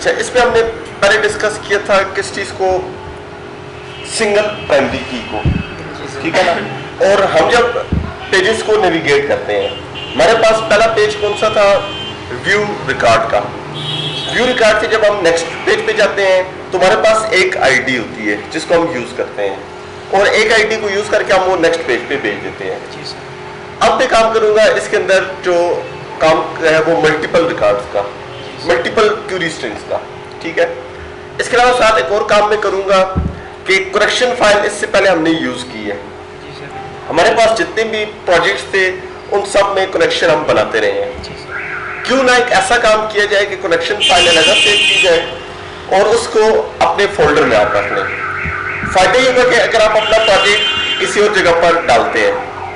अच्छा, इसमें हमने पहले डिस्कस किया था किस चीज को, सिंगल प्राइमरी की को, ठीक है ना। और हम जब पेजेस को नेविगेट करते हैं, हमारे पास पहला पेज कौन सा था, व्यू रिकॉर्ड का। व्यू रिकॉर्ड से जब हम नेक्स्ट पेज पे जाते हैं तो हमारे पास एक आईडी होती है जिसको हम यूज करते हैं, और एक आईडी को यूज करके हम वो नेक्स्ट पेज पे भेज देते हैं। अब मैं काम करूंगा इसके अंदर जो काम है वो मल्टीपल रिकॉर्ड्स का, मल्टीपल क्वेरी स्ट्रिंग्स का, ठीक है। इसके अलावा साथ एक और काम मैं करूंगा कि करेक्शन फाइल इससे पहले हमने यूज की है। हमारे पास जितने भी प्रोजेक्ट्स थे उन सब में कनेक्शन हम बनाते रहे हैं। क्यों ना एक ऐसा काम किया जाए कि कनेक्शन फाइल अलग सेव की जाए और उसको अपने फोल्डर में आप रख लें। फायदा ये होगा कि अगर आप अपना प्रोजेक्ट किसी और जगह पर डालते हैं,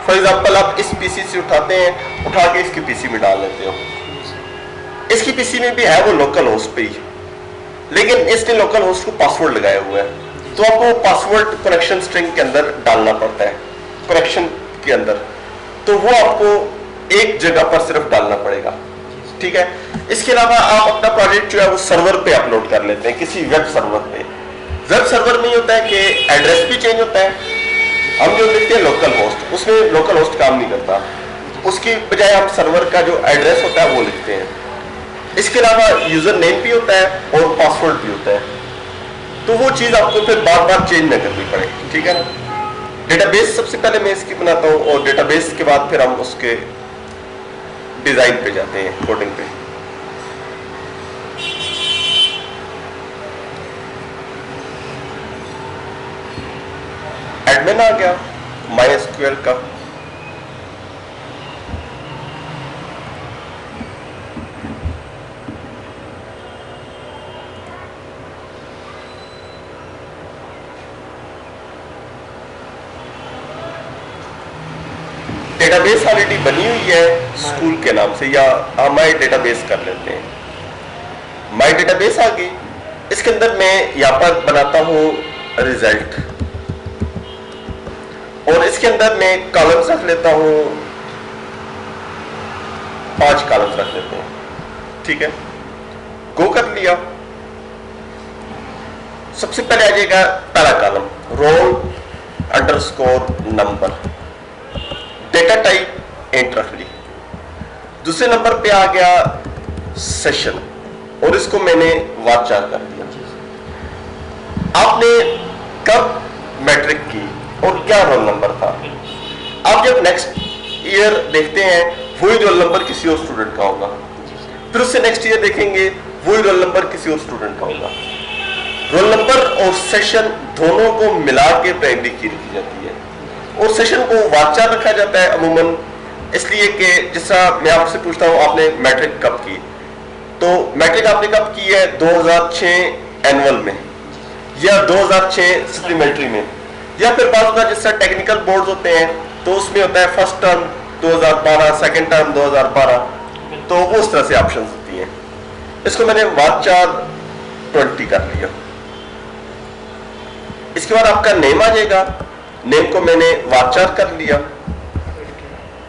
फॉर एग्जाम्पल आप इस पीसी से उठाते हैं, उठा के इसकी पीसी में डाल लेते हो, इसकी पीसी में भी है वो लोकल होस्ट पे ही, लेकिन इसने लोकल होस्ट को पासवर्ड लगाया हुआ है, तो आपको पासवर्ड कनेक्शन स्ट्रिंग के अंदर डालना पड़ता है, कनेक्शन के अंदर, तो वो आपको एक जगह पर सिर्फ डालना पड़ेगा, ठीक है। इसके अलावा आप अपना प्रोजेक्ट जो है वो सर्वर पे अपलोड कर लेते हैं, किसी वेब सर्वर पे। वेब सर्वर में होता है कि एड्रेस भी चेंज होता है, हम जो लिखते हैं लोकल होस्ट, उसमें लोकल होस्ट काम नहीं करता, उसकी बजाय हम सर्वर का जो एड्रेस होता है वो लिखते हैं। इसके अलावा यूजर नेम भी होता है और पासवर्ड भी होता है, तो वो चीज आपको फिर बार बार चेंज न करनी पड़े, ठीक है ना। डेटाबेस सबसे पहले मैं इसकी बनाता हूँ, और डेटाबेस के बाद फिर हम उसके डिजाइन पे जाते हैं, कोडिंग पे। एडमिन आ गया MySQL का, डेटाबेस ऑलरेडी बनी हुई है स्कूल के नाम से, या माई डेटाबेस कर लेते हैं। माई डेटाबेस आ गई, इसके अंदर मैं यहाँ पर बनाता हूँ रिजल्ट, और इसके अंदर मैं कॉलम्स रख लेता हूँ, 5 कॉलम्स रख लेते हैं, ठीक है। गो कर लिया, सबसे पहले आ जाएगा पहला column roll underscore number, data type int रख ली। दूसरे नंबर पे आ गया सेशन, और इसको मैंने वाचार कर दिया। आपने कब मैट्रिक की और क्या रोल नंबर था, आप जब नेक्स्ट ईयर देखते हैं वही रोल नंबर किसी और स्टूडेंट का होगा, फिर उससे नेक्स्ट ईयर देखेंगे वही रोल नंबर किसी और स्टूडेंट का होगा। रोल नंबर और सेशन दोनों को मिला के प्राइमरी की रखी जाती है, और सेशन को वाचार रखा जाता है अमूमन इसलिए कि जैसा मैं आपसे पूछता हूं आपने मैट्रिक कब की, तो मैट्रिक आपने कब की है, 2006 एनुअल में या 2006 सप्लीमेंट्री में, या फिर बाद में जैसा टेक्निकल बोर्ड्स होते हैं तो उसमें होता है फर्स्ट टर्म 2012, सेकंड टर्म 2012, तो वो उस तरह से ऑप्शंस होती हैं। इसको मैंने वाचार 20 कर लिया। इसके बाद आपका नेम आ जाएगा, नेम को मैंने वाचार कर लिया,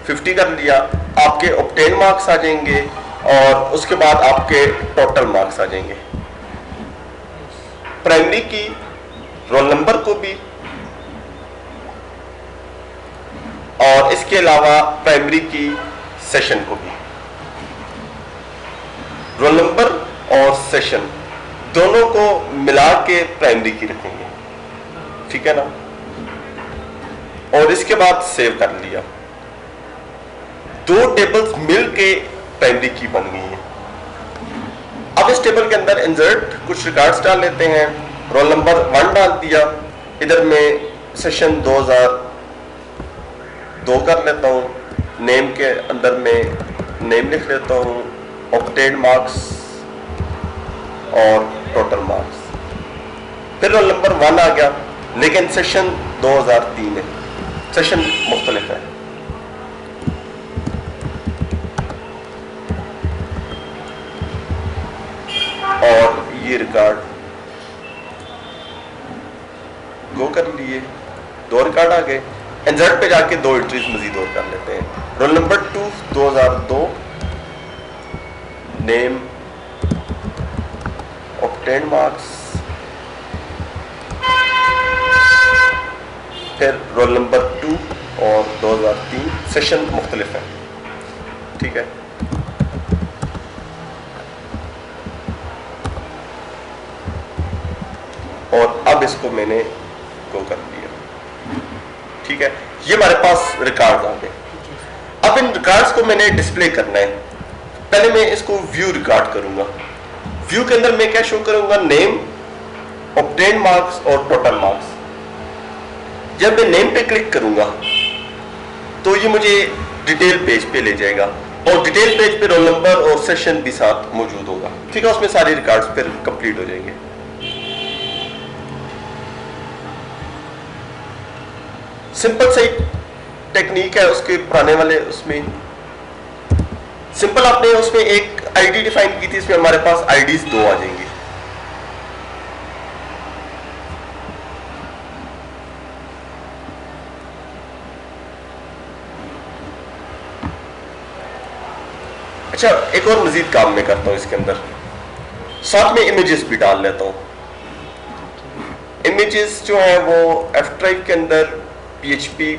50 कर लिया। आपके ऑब्टेन मार्क्स आ जाएंगे और उसके बाद आपके टोटल मार्क्स आ जाएंगे। प्राइमरी की रोल नंबर को भी, और इसके अलावा प्राइमरी की सेशन को भी, रोल नंबर और सेशन दोनों को मिला के प्राइमरी की रखेंगे, ठीक है ना। और इसके बाद सेव कर लिया, 2 टेबल्स मिलके प्राइमरी की बन गई है। अब इस टेबल के अंदर इंसर्ट कुछ रिकॉर्ड्स डाल लेते हैं। रोल नंबर 1 डाल दिया, इधर में सेशन 2002 कर लेता हूँ, नेम के अंदर में नेम लिख लेता हूँ, ऑब्टेन मार्क्स और टोटल मार्क्स। फिर रोल नंबर 1 आ गया, लेकिन सेशन 2003 है, सेशन मुख्तलिफ है। और ये रिकॉर्ड गो कर लिए, 2 रिकॉर्ड आ गए। इंसर्ट पे जाके 2 एंट्रीज मजीद और कर लेते हैं। Roll number 2 2002, name obtained marks, फिर रोल नंबर 2 और 2003 सेशन मुख्तलिफ है, ठीक है। और अब इसको मैंने गो कर दिया, ठीक है। ये हमारे पास रिकॉर्ड आ गए। अब इन रिकॉर्ड्स को मैंने डिस्प्ले करना है। पहले मैं इसको व्यू रिकॉर्ड करूंगा। व्यू के अंदर मैं क्या शो करूंगा, नेम, ऑब्टेन्ड मार्क्स और टोटल मार्क्स। जब मैं नेम पे क्लिक करूंगा तो ये मुझे डिटेल पेज पे ले जाएगा और डिटेल पेज पे रोल नंबर और सेशन भी साथ मौजूद होगा, ठीक है। उसमें सारे रिकॉर्ड्स फिर कंप्लीट हो जाएंगे। सिंपल सी टेक्निक है उसके पुराने वाले, उसमें सिंपल आपने उसमें एक आईडी डिफाइन की थी, इसमें हमारे पास आईडीज 2 आ जाएंगी। अच्छा, एक और मजीद काम मैं करता हूं इसके अंदर, साथ में इमेजेस भी डाल लेता हूं। इमेजेस जो है वो F-ड्राइव के अंदर PHP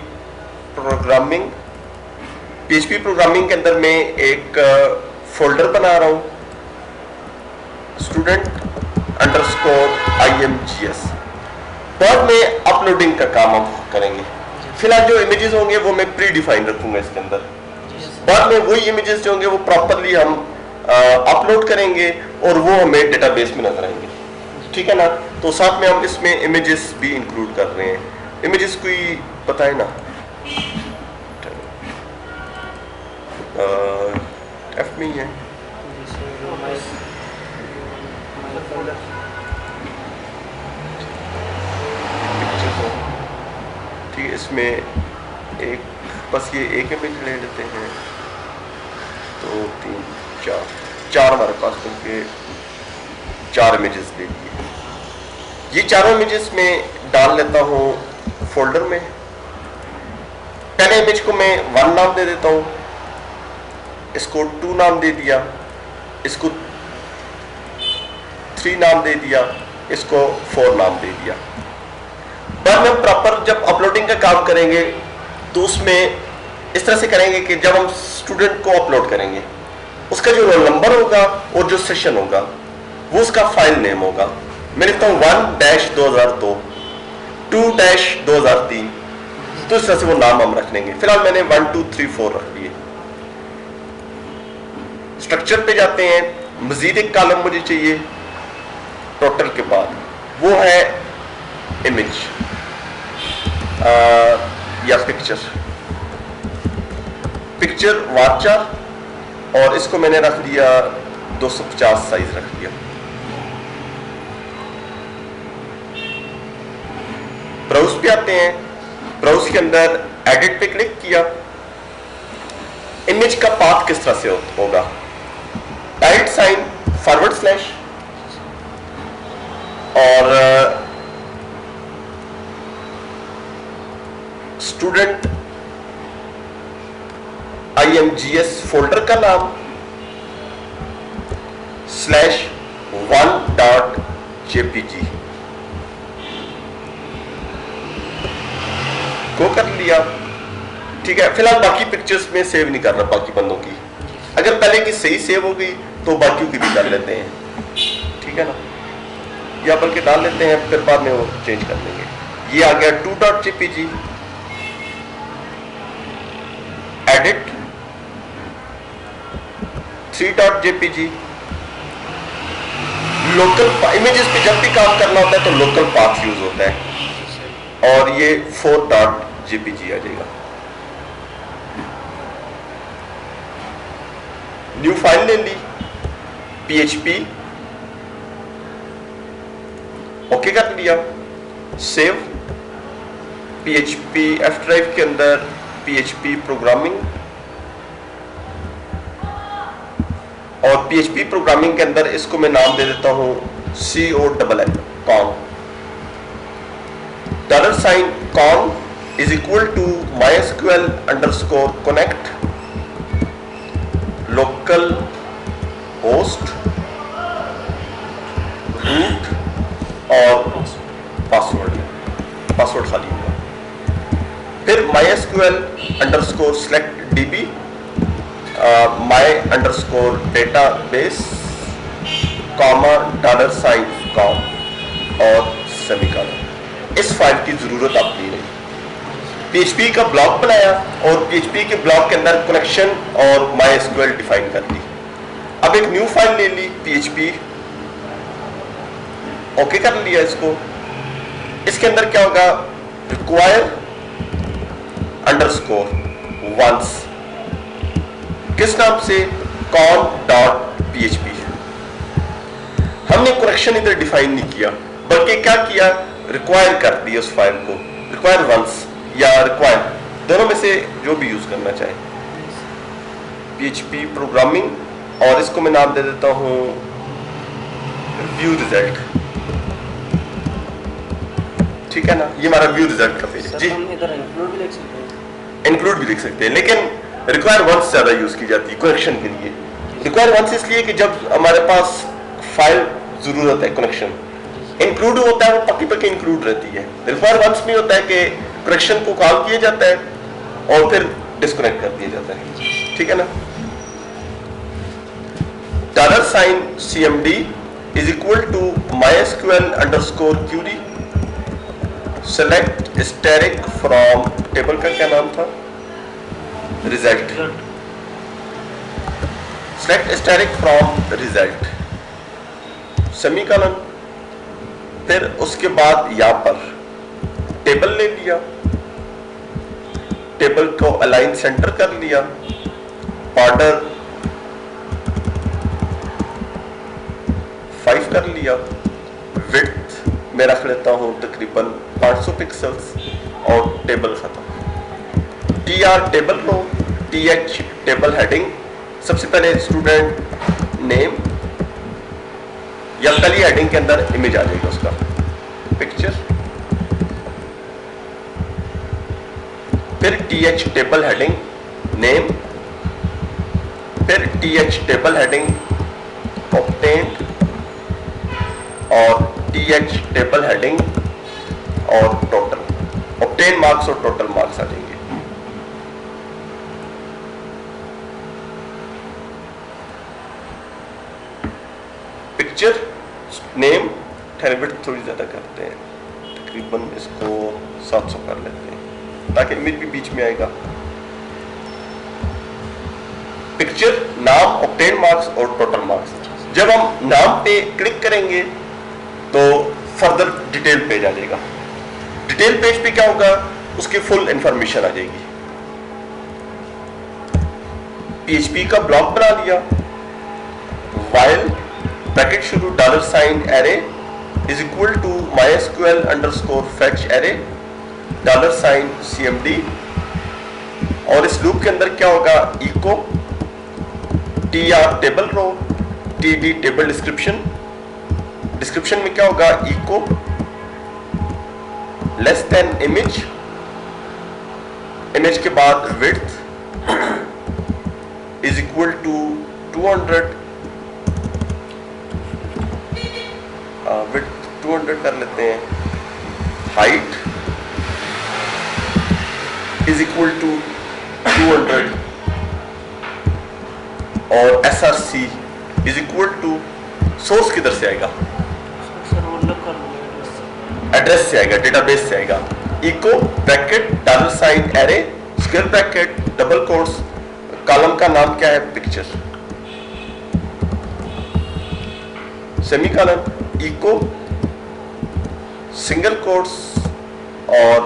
प्रोग्रामिंग के अंदर मैं एक फोल्डर बना रहा हूं, student_imgs। बाद में अपलोडिंग का काम हम करेंगे। फिलहाल जो इमेजेस होंगे वो मैं प्री डिफाइन रखूंगा इसके अंदर। बाद में वही इमेजेस जो होंगे वो प्रॉपरली हम अपलोड करेंगे और वो हमें डेटाबेस में नजर आएंगे, ठीक है ना। तो साथ में हम इसमें इमेजेस भी इंक्लूड कर रहे हैं। इमेजेस कोई बताए ना, एफ में ही है, ठीक है। इसमें एक बस ये एक इमेज ले लेते हैं, 2 3 4 हमारे पास, क्योंकि 4 इमेजेस ले लिए। ये चारों इमेजेस में डाल लेता हूँ फोल्डर में। पहले इमेज को मैं 1 नाम दे देता हूँ, इसको 2 नाम दे दिया, इसको 3 नाम दे दिया, इसको 4 नाम दे दिया। बाद में प्रॉपर जब अपलोडिंग का काम करेंगे तो उसमें इस तरह से करेंगे कि जब हम स्टूडेंट को अपलोड करेंगे उसका जो रोल नंबर होगा और जो सेशन होगा वो उसका फाइल नेम होगा। मैं लिखता हूँ 1-2002, 2-2003, तो इस तरह से वो नाम हम रख लेंगे। फिलहाल मैंने 1 2 3 4 रख लिए। स्ट्रक्चर पे जाते हैं, मजीद एक कॉलम मुझे चाहिए टोटल के बाद, वो है इमेज या पिक्चर वार्चर, और इसको मैंने रख दिया 250 साइज रख दिया। ब्राउज पे आते हैं, ब्राउज के अंदर एडिट पे क्लिक किया। इमेज का पाथ किस तरह से होगा, टाइट साइन / और स्टूडेंट IMGS फोल्डर का नाम /1.jpg को कर लिया, ठीक है। फिलहाल बाकी पिक्चर्स में सेव नहीं कर रहा बाकी बंदों की। अगर पहले की सही सेव हो गई तो बाकियों की भी कर लेते हैं, ठीक है ना। या बल्कि डाल लेते हैं, फिर बाद में वो चेंज कर लेंगे। ये आ गया 2.jpg, edit 3.jpg। Local images पे जब भी काम करना होता है तो लोकल पाथ यूज होता है, और ये 4.jpg आ जाएगा। न्यू फाइल ले ली, PHP, ओके कर लिया, सेव। PHP F-ड्राइव के अंदर PHP प्रोग्रामिंग, और PHP प्रोग्रामिंग के अंदर इसको मैं नाम दे देता हूं CONN $conn is equal to MySQL_connect local host root और पासवर्ड खाली होगा। फिर MySQL underscore select DB my underscore database comma $com और सेमीकोलन। इस फाइल की जरूरत आपकी नहीं। PHP का ब्लॉक बनाया और PHP के ब्लॉक के अंदर कनेक्शन और MySQL डिफाइन कर दी। अब एक न्यू फाइल ले ली PHP, ओके कर लिया इसको। इसके अंदर क्या होगा, रिक्वायर अंडरस्कोर वंस, किस नाम से, con.php। हमने कनेक्शन इधर डिफाइन नहीं किया, बल्कि क्या किया, रिक्वायर कर दिया उस फाइल को, रिक्वायर वंस या रिक्वायर, दोनों में से जो भी यूज करना चाहे। PHP प्रोग्रामिंग, और इसको मैं नाम दे देता हूं व्यू रिजल्ट, ठीक है ना। ये हमारा व्यू रिजल्ट का पेज है जी। हम इधर इंक्लूड भी लिख सकते हैं, इंक्लूड भी लिख सकते हैं, लेकिन रिक्वायर वंस ज्यादा यूज की जाती है कनेक्शन के लिए। रिक्वायर वंस इसलिए कि जब हमारे पास फाइल जरूरत है कनेक्शन, इंक्लूड होता है वो पक्की पक्की इंक्लूड रहती है। रिक्वायर वंस में होता है कि कनेक्शन को कॉल किया जाता है और फिर डिस्कनेक्ट कर दिया जाता है, ठीक है ना। $CMD is equal to MySQL underscore query select static from table का क्या नाम था, result, select static from result semicolon. फिर उसके बाद यहां पर टेबल ले लिया, टेबल को अलाइन सेंटर कर लिया, बॉर्डर 5 कर लिया, विड्थ मैं रख लेता हूं तकरीबन 500 पिक्सल्स और टेबल खत्म। TR table row, TH table heading, सबसे पहले स्टूडेंट नेम या कली हेडिंग के अंदर इमेज आ जाएगा उसका पिक्चर। फिर TH टेबल हेडिंग नेम, फिर TH टेबल हेडिंग ऑब्टेन्ड और TH टेबल हेडिंग और टोटल, ऑब्टेन मार्क्स और टोटल मार्क्स आ जाएंगे। पिक्चर नेम थोड़ी ज्यादा करते हैं, तकरीबन इसको 700 कर लेते हैं ताकि इमेज भी बीच में आएगा। पिक्चर, नाम, ऑब्टेन मार्क्स और टोटल मार्क्स। जब हम नाम पे क्लिक करेंगे तो फर्दर डिटेल पेज आ जाएगा। डिटेल पेज पे क्या होगा, उसकी फुल इंफॉर्मेशन आ जाएगी। PHP का ब्लॉक बना लिया, while ब्रैकेट शुरू $array is equal to MySQL underscore fetch array $CMD, और इस लूप के अंदर क्या होगा, echo TR table row, TD table description, description में क्या होगा, echo less than image, image के बाद width is equal to 200, width 200 कर लेते हैं, height is equal to 200 और SRC is equal to, source किधर से आएगा, एड्रेस से आएगा, डेटाबेस से आएगा। Echo bracket $array square bracket double quotes, column का नाम क्या है, picture, semicolon, echo single quotes और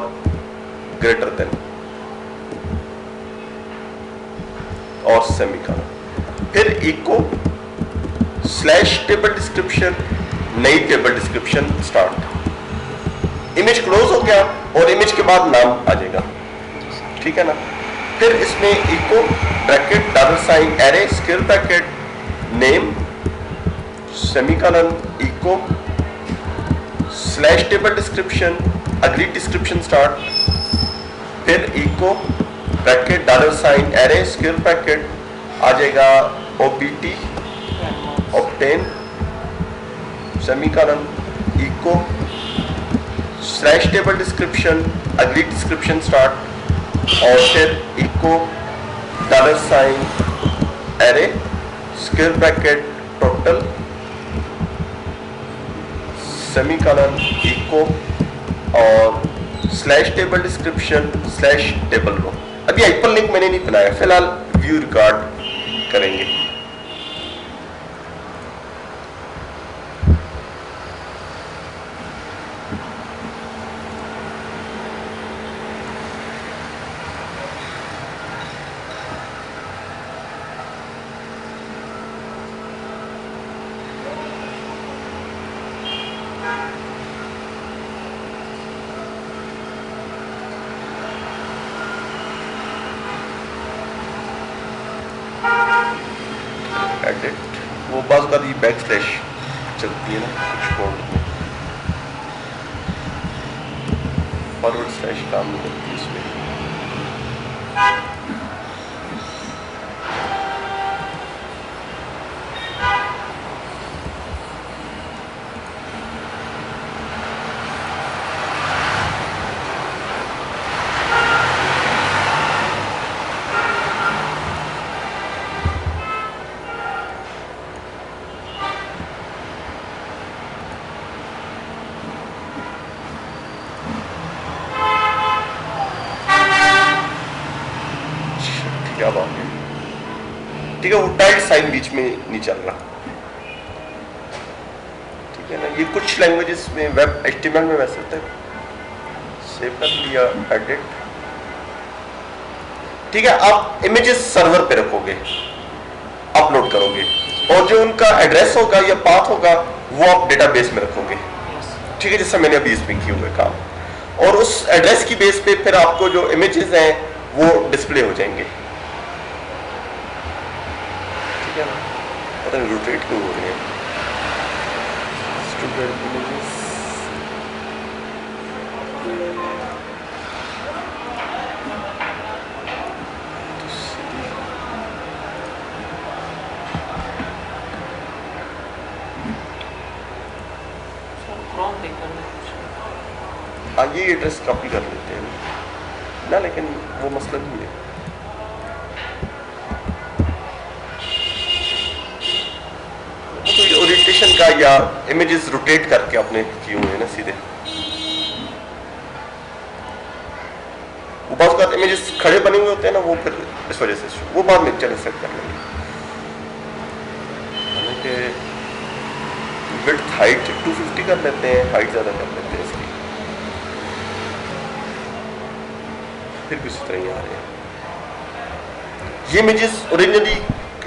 ग्रेटर देन और सेमीकोलन। फिर इको स्लैश टेबल डिस्क्रिप्शन, नई table description start. Image close हो गया और इमेज के बाद नाम आ जाएगा, ठीक है ना। फिर इसमें echo bracket $array square bracket name semicolon, echo slash table description, अगली डिस्क्रिप्शन स्टार्ट। फिर इको ब्रैकेट $array स्क्वायर ब्रैकेट आ जाएगा OBT obtain semicolon echo slash table description अगली डिस्क्रिप्शन स्टार्ट और फिर echo dollar sign array square bracket total semicolon echo और slash table description slash table row. अभी हाइपरलिंक मैंने नहीं बनाया, फिलहाल व्यू रिकॉर्ड करेंगे। एडिट वो बाज़ का दी बैक स्लैश चलती है ना कुछ कोड में, फॉरवर्ड स्लैश काम नहीं करती इसमें। क्या बात है, ठीक है। वो टाइट साइन बीच में नहीं चल रहा, ठीक है ना। ये कुछ लैंग्वेजेस में वेब एचटीएमएल में वैसे होता है। सेव कर लिया, एडिट, ठीक है। आप इमेजेस सर्वर पे रखोगे, अपलोड करोगे और जो उनका एड्रेस होगा या पाथ होगा वो आप डेटाबेस में रखोगे, ठीक है, जैसा मैंने अभी इसमें किया हुआ काम। और उस एड्रेस की बेस पे फिर आपको जो इमेजेस हैं वो डिस्प्ले हो जाएंगे, पता नहीं रोटेट क्यों हो रही है। स्टूडेंट इमेजेस ये एड्रेस कॉपी कर लेते हैं ना, लेकिन वो मसला नहीं है। ओरिएंटेशन का या इमेजेस रोटेट करके आपने किए हुए हैं ना सीधे, वो बहुत बात इमेजेस खड़े बने हुए होते हैं ना, वो फिर इस वजह से वो बाद में चले सेट कर लेंगे। विड्थ हाइट 250 कर लेते हैं, हाइट ज्यादा कर लेते हैं इसकी, फिर भी उसी तरह ही आ रहे हैं। ये इमेजेस ओरिजिनली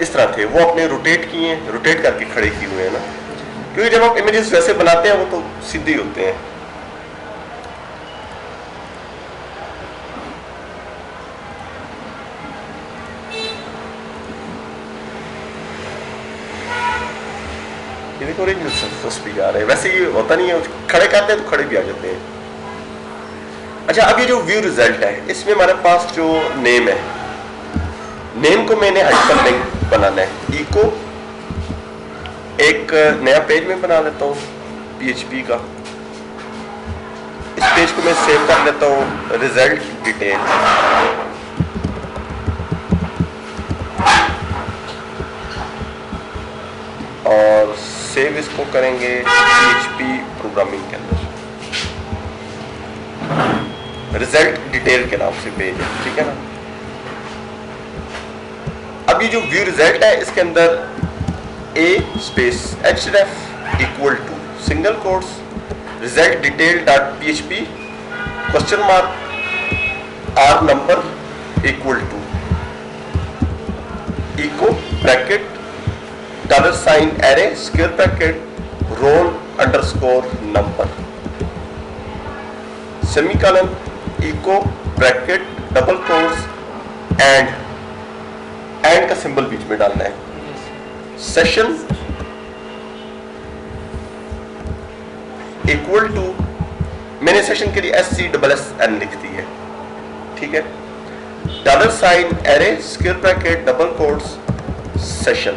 इस तरह थे, वो अपने रोटेट किए हैं, रोटेट करके खड़े किए हुए हैं ना, क्योंकि जब आप इमेजेस वैसे बनाते हैं वो तो सीधे होते हैं। ये देखो ओरिजिनल भी आ रहे हैं, वैसे ये होता नहीं है, खड़े करते हैं तो खड़े भी आ जाते हैं। अच्छा, अब ये जो व्यू रिजल्ट है इसमें हमारे पास जो नेम है, नेम को मैंने हाइपरलिंक बनाना है। इको एक नया पेज में बना लेता हूँ PHP का, इस पेज को मैं सेव कर लेता हूँ रिजल्ट डिटेल, और सेव इसको करेंगे PHP प्रोग्रामिंग के अंदर, रिजल्ट डिटेल के नाम से पेज है, ठीक है ना। अब ये जो व्यू रिजल्ट है इसके अंदर a space href equal to single quotes result detail dot PHP question mark r number equal to echo bracket dollar sign array square bracket roll underscore number semicolon echo bracket double quotes and का symbol बीच में डालना है। Session equal to, मैंने session के लिए SCSSN लिख दी है, ठीक है। Dollar sign array square bracket double quotes session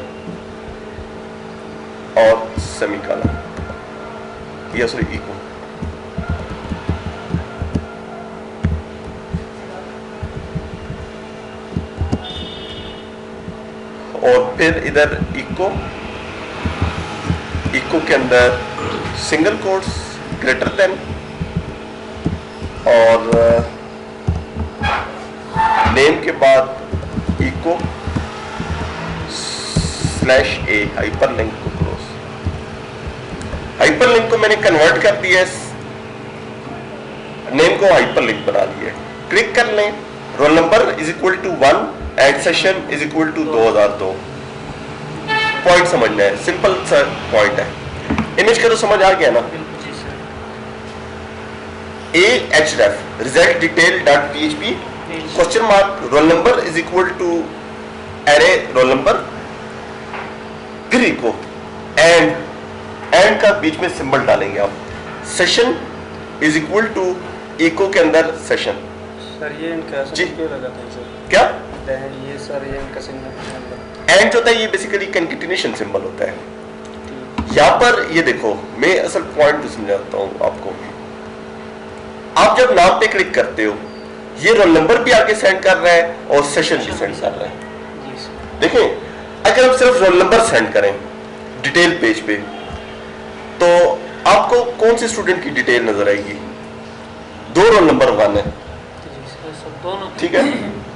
और सेमीकोलन, या सॉरी इको, और फिर इधर इको, इको के अंदर सिंगल कोट्स ग्रेटर देन, और नेम के बाद इको स्लैश ए हाइपरलिंक को क्लोज। हाइपरलिंक को मैंने कन्वर्ट कर दिया, नेम को हाइपरलिंक बना लिया। क्लिक कर लें, roll number is equal to 1 and session is equal to 2002। Point समझना है, सिंपल सा पॉइंट है। इमेज का तो समझ आ गया ना। ahref result detail dot php question mark roll number is equal to array roll number, फिर इको एंड का बीच में सिंबल डालेंगे आप। Session is equal to echo के अंदर सेशन। सर ये इनका जी क्यों लगाते हैं सर? क्या ये सर ये इनका सिंबल एंड जो होता है ये बेसिकली कंकेटिनेशन सिंबल होता है। यहां पर ये देखो, मैं असल पॉइंट समझाता हूं आपको। आप जब नाम पे क्लिक करते हो, ये रोल नंबर भी आगे सेंड कर रहा है और सेशन भी सेंड कर रहा है। देखें, अगर हम सिर्फ रोल नंबर सेंड करें डिटेल पेज पे, तो आपको कौन से स्टूडेंट की डिटेल नजर आएगी? 2 रोल नंबर 1 है, ठीक है,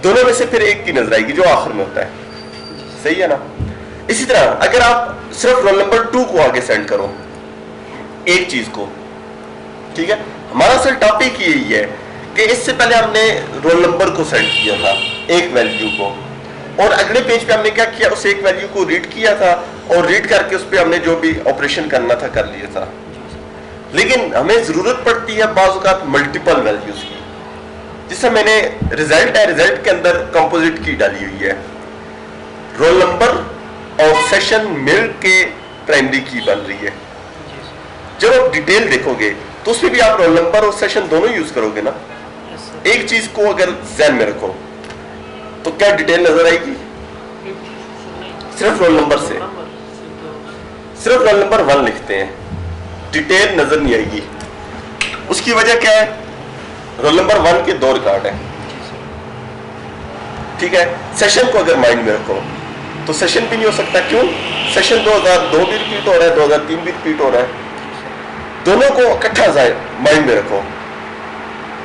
दोनों में से फिर एक की नजर आएगी जो आखिर में होता है। सही है ना? इसी तरह अगर आप सिर्फ रोल नंबर 2 को आगे सेंड करो, एक चीज को, ठीक है, हमारा असल टॉपिक यही है कि इससे पहले हमने रोल नंबर को सेंड किया था, एक वैल्यू को, और अगले पेज पे हमने क्या किया, उस एक वैल्यू को रीड किया था और रीड करके उस पर हमने जो भी ऑपरेशन करना था कर लिया था। लेकिन हमें जरूरत पड़ती है बाज़ औक़ात मल्टीपल वैल्यूज की, जिससे मैंने रिजल्ट है, रिजल्ट के अंदर कंपोजिट की डाली हुई है। रोल नंबर और सेशन मिल के प्राइमरी की बन रही है। जब आप डिटेल देखोगे तो उसमें भी आप रोल नंबर और सेशन दोनों यूज करोगे ना। एक चीज को अगर ध्यान में रखो तो क्या डिटेल नजर आएगी? सिर्फ रोल नंबर से, सिर्फ रोल नंबर 1 लिखते हैं, डिटेल नजर नहीं आएगी। उसकी वजह क्या है? रोल नंबर 1 के 2 रिकॉर्ड है, ठीक है। सेशन को अगर माइंड में रखो तो सेशन भी नहीं हो सकता। क्यों? सेशन 2002 भी रिपीट हो रहा है, 2003 भी रिपीट हो रहा है। दोनों को इकट्ठा माइंड में रखो,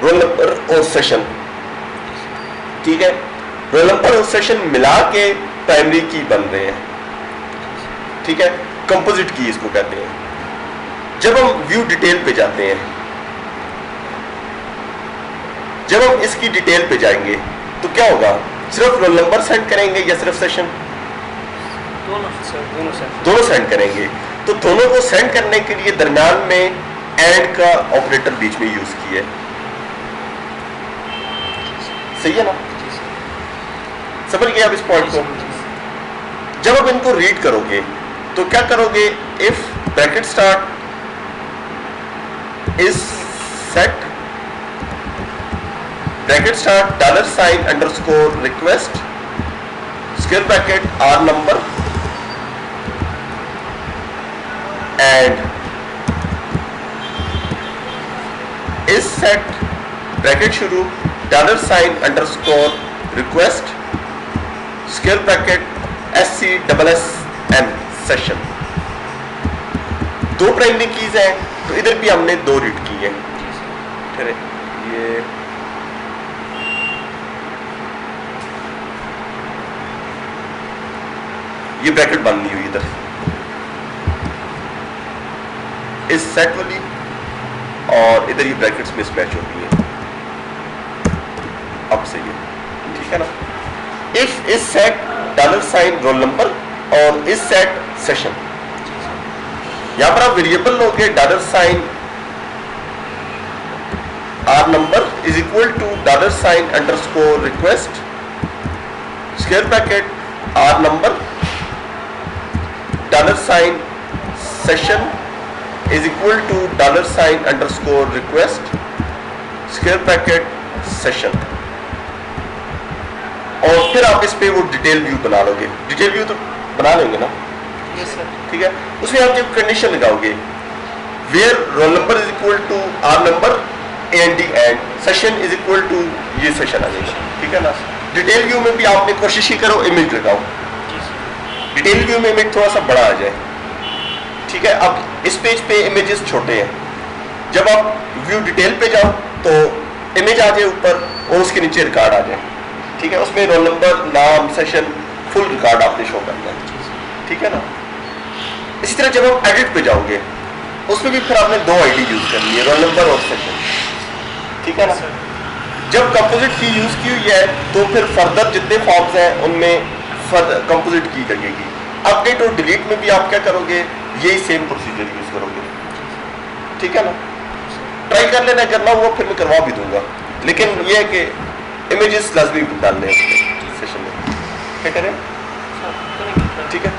रोल नंबर और सेशन, ठीक है। रोल नंबर और सेशन मिला के प्राइमरी की बन रहे हैं, ठीक है। कंपोजिट की इसको कहते हैं। जब हम व्यू डिटेल पे जाते हैं, जब हम इसकी डिटेल पे जाएंगे तो क्या होगा? सिर्फ रोल नंबर सेंड करेंगे या सिर्फ सेशन? दोनों सेंड करेंगे। तो दोनों को सेंड करने के लिए दरम्यान में एंड का ऑपरेटर बीच में यूज किया है। सही है ना? समझ गए आप इस पॉइंट को? जब आप इनको रीड करोगे तो क्या करोगे? If bracket start is set, bracket start dollar sign underscore request square bracket r number and is set bracket शुरू dollar sign underscore request square bracket SCSSN session. 2 primary keys हैं, तो इधर भी हमने 2 रीड की है। ये ब्रैकेट बंद नहीं हुई इधर, इस सेट वाली, और इधर ये ब्रैकेट्स मिसमैच हो गई है। अब सही है, ठीक है ना? If isset dollar sign roll number और इस सेट सेशन, यहां पर आप वेरिएबल लोगे dollar sign r number is equal to dollar sign underscore request square bracket r number dollar sign session is equal to dollar sign underscore request square bracket session, और फिर आप इस पे वो डिटेल व्यू बना लोगे। Detail view तो बना लेंगे ना? Yes sir. ठीक है। उसमें आप जब कंडीशन लगाओगे where roll number is equal to r number and D and session is equal to ये सेशन आ जाएगा, ठीक है ना। डिटेल व्यू में भी आपने कोशिश ही करो इमेज लगाओ, डिटेल व्यू में इमेज थोड़ा सा बड़ा आ जाए, ठीक है। अब इस पेज पे इमेजेस छोटे हैं, जब आप व्यू डिटेल पे जाओ तो इमेज आ जाए ऊपर और उसके नीचे रिकॉर्ड आ जाए, ठीक है। उसमें रोल नंबर, नाम, सेशन, फुल रिकॉर्ड आपने शो करना है, ठीक है ना। इसी तरह जब हम एडिट पे जाओगे उसमें भी फिर आपने दो आईडी यूज करनी है, रोल नंबर और सेशन, ठीक है ना। जब कंपोजिट की यूज की हुई है तो फिर फर्दर जितने फॉर्म्स हैं उनमें कंपोजिट की लगेगी। अपडेट और डिलीट में भी आप क्या करोगे, यही सेम प्रोसीजर यूज करोगे, ठीक है ना। ट्राई कर लेना, करना हुआ फिर मैं करवा भी दूंगा, लेकिन ये है कि इमेजेस लाजमी डालने हैं सेशन में, क्या करें, ठीक है।